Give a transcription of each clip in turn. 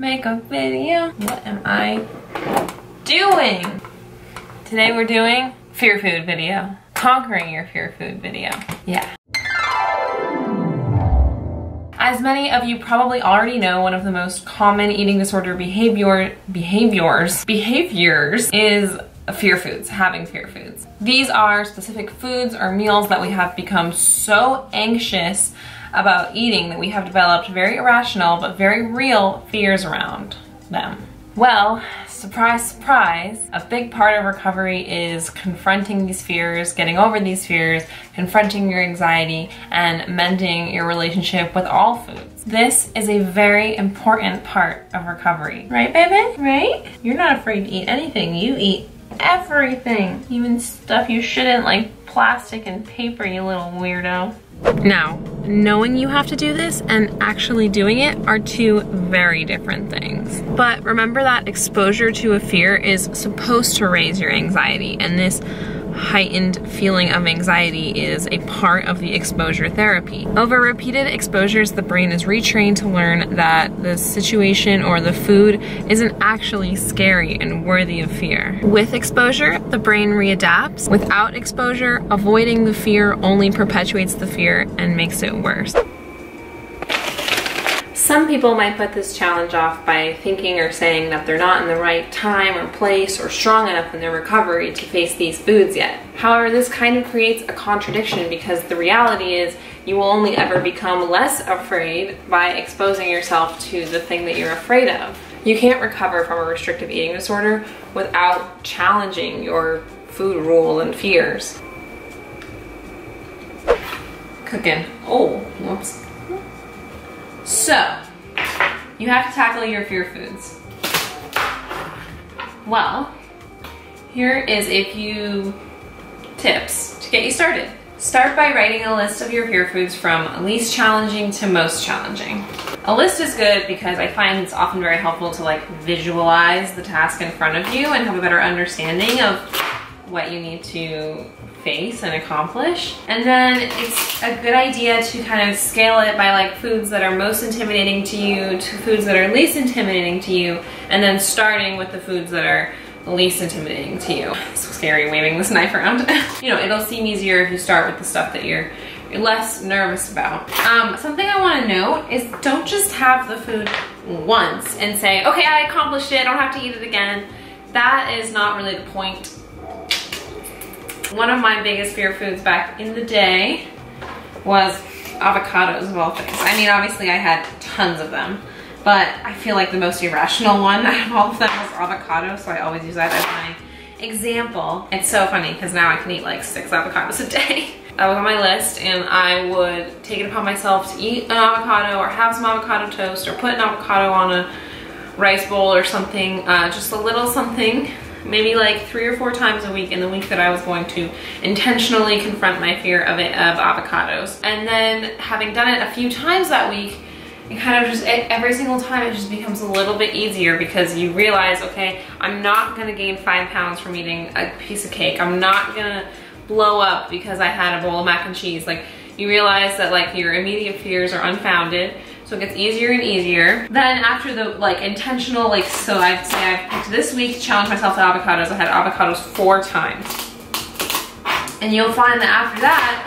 makeup video. What am I doing? Today we're doing fear food video. Conquering your fear food video. Yeah. As many of you probably already know, one of the most common eating disorder behaviors is fear foods, having fear foods. These are specific foods or meals that we have become so anxious about eating that we have developed very irrational but very real fears around them. Well, surprise, surprise, a big part of recovery is confronting these fears, getting over these fears, confronting your anxiety, and mending your relationship with all foods. This is a very important part of recovery. Right, baby? Right? You're not afraid to eat anything. You eat everything. Even stuff you shouldn't, like plastic and paper, you little weirdo. Now, knowing you have to do this and actually doing it are two very different things. But remember that exposure to a fear is supposed to raise your anxiety, and this heightened feeling of anxiety is a part of the exposure therapy. Over repeated exposures, the brain is retrained to learn that the situation or the food isn't actually scary and worthy of fear. With exposure, the brain readapts. Without exposure, avoiding the fear only perpetuates the fear and makes it worse. Some people might put this challenge off by thinking or saying that they're not in the right time or place or strong enough in their recovery to face these foods yet. However, this kind of creates a contradiction because the reality is you will only ever become less afraid by exposing yourself to the thing that you're afraid of. You can't recover from a restrictive eating disorder without challenging your food rule and fears. Cooking. Oh, whoops. So, you have to tackle your fear foods. Well, here is a few tips to get you started. Start by writing a list of your fear foods from least challenging to most challenging. A list is good because I find it's often very helpful to like visualize the task in front of you and have a better understanding of what you need to face and accomplish. And then it's a good idea to kind of scale it by like foods that are most intimidating to you to foods that are least intimidating to you, and then starting with the foods that are least intimidating to you. It's so scary waving this knife around. You know, it'll seem easier if you start with the stuff that you're less nervous about. Something I want to note is don't just have the food once and say, okay, I accomplished it, I don't have to eat it again. That is not really the point. One of my biggest fear foods back in the day was avocados of all things. I mean, obviously I had tons of them, but I feel like the most irrational one out of all of them was avocado, so I always use that as my example. It's so funny because now I can eat like 6 avocados a day. That was on my list, and I would take it upon myself to eat an avocado or have some avocado toast or put an avocado on a rice bowl or something, just a little something. Maybe like 3 or 4 times a week in the week that I was going to intentionally confront my fear of avocados. And then having done it a few times that week, it kind of just, every single time it just becomes a little bit easier because you realize, okay, I'm not gonna gain 5 pounds from eating a piece of cake. I'm not gonna blow up because I had a bowl of mac and cheese. Like, you realize that like your immediate fears are unfounded. So it gets easier and easier. Then after the like intentional, like, so I'd say I've picked this week to challenge myself to avocados. I had avocados 4 times. And you'll find that after that,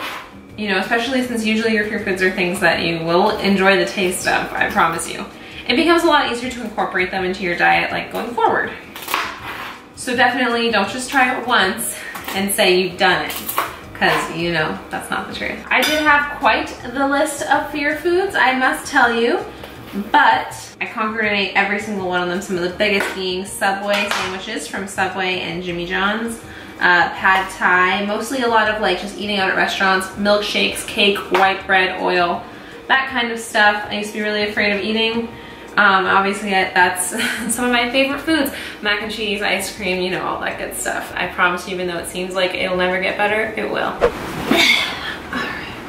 you know, especially since usually your fear foods are things that you will enjoy the taste of, I promise you, it becomes a lot easier to incorporate them into your diet like going forward. So definitely don't just try it once and say you've done it, because you know that's not the truth. I did have quite the list of fear foods, I must tell you, but I conquered and ate every single one of them. Some of the biggest being Subway sandwiches from Subway and Jimmy John's, pad thai, mostly a lot of like just eating out at restaurants, milkshakes, cake, white bread, oil, that kind of stuff. I used to be really afraid of eating. Obviously that's some of my favorite foods. Mac and cheese, ice cream, you know, all that good stuff. I promise you, even though it seems like it'll never get better, it will. Alright.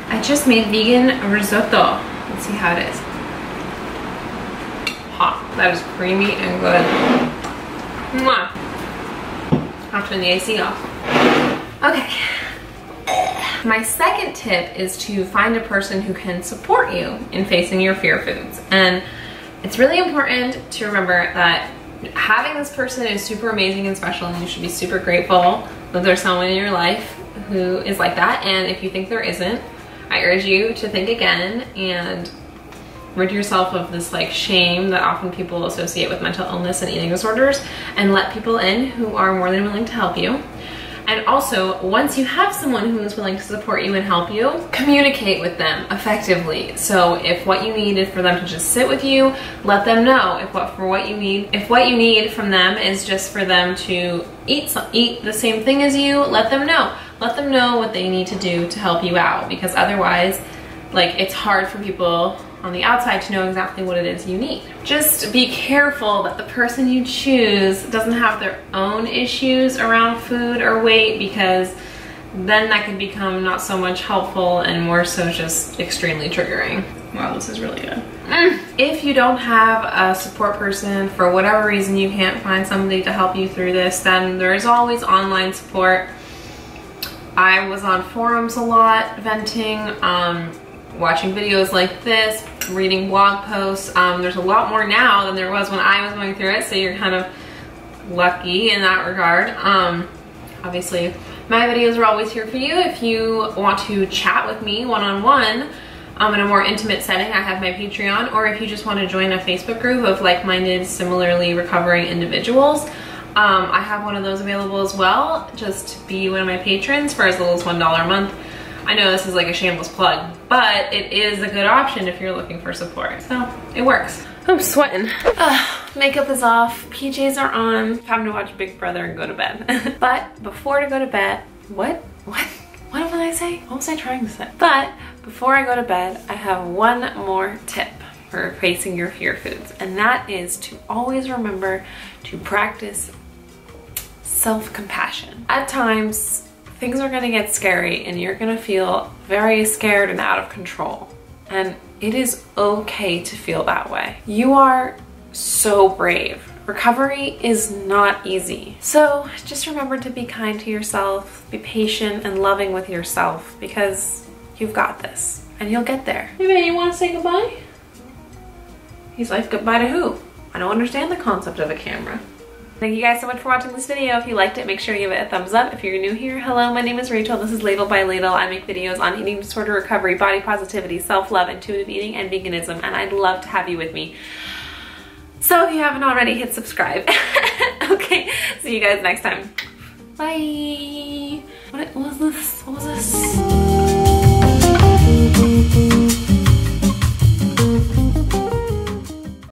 I just made vegan risotto. Let's see how it is. Hot. That is creamy and good. Mwah. I'll turn the AC off. Okay. My second tip is to find a person who can support you in facing your fear foods. And It's really important to remember that having this person is super amazing and special, and you should be super grateful that there's someone in your life who is like that. And if you think there isn't, I urge you to think again and rid yourself of this like shame that often people associate with mental illness and eating disorders, and let people in who are more than willing to help you. And also, once you have someone who is willing to support you and help you, communicate with them effectively. So if what you need is for them to just sit with you, let them know. If what you need from them is just for them to eat the same thing as you, let them know. Let them know what they need to do to help you out, because otherwise, like, it's hard for people on the outside to know exactly what it is you need. Just be careful that the person you choose doesn't have their own issues around food or weight, because then that could become not so much helpful and more so just extremely triggering. Wow, this is really good. If you don't have a support person, for whatever reason you can't find somebody to help you through this, then there is always online support. I was on forums a lot, venting, watching videos like this, reading blog posts. There's a lot more now than there was when I was going through it, so you're kind of lucky in that regard. Obviously, my videos are always here for you. If you want to chat with me one-on-one in a more intimate setting, I have my Patreon, or if you just want to join a Facebook group of like-minded, similarly recovering individuals, I have one of those available as well. Just be one of my patrons for as little as $1 a month. I know this is like a shameless plug, but it is a good option if you're looking for support. So it works. I'm sweating. Makeup is off, PJs are on. Time to watch Big Brother and go to bed. But before I go to bed, what did I say? What was I trying to say? But before I go to bed, I have one more tip for facing your fear foods, and that is to always remember to practice self-compassion. At times, things are gonna get scary and you're gonna feel very scared and out of control. And it is okay to feel that way. You are so brave. Recovery is not easy. So just remember to be kind to yourself, be patient and loving with yourself, because you've got this and you'll get there. Hey man, you wanna say goodbye? He's like, goodbye to who? I don't understand the concept of a camera. Thank you guys so much for watching this video. If you liked it, make sure to give it a thumbs up. If you're new here, hello, my name is Rachel. This is Ladle by Ladle. I make videos on eating disorder recovery, body positivity, self-love, intuitive eating, and veganism, and I'd love to have you with me. So if you haven't already, hit subscribe. Okay, see you guys next time. Bye. What was this? What was this?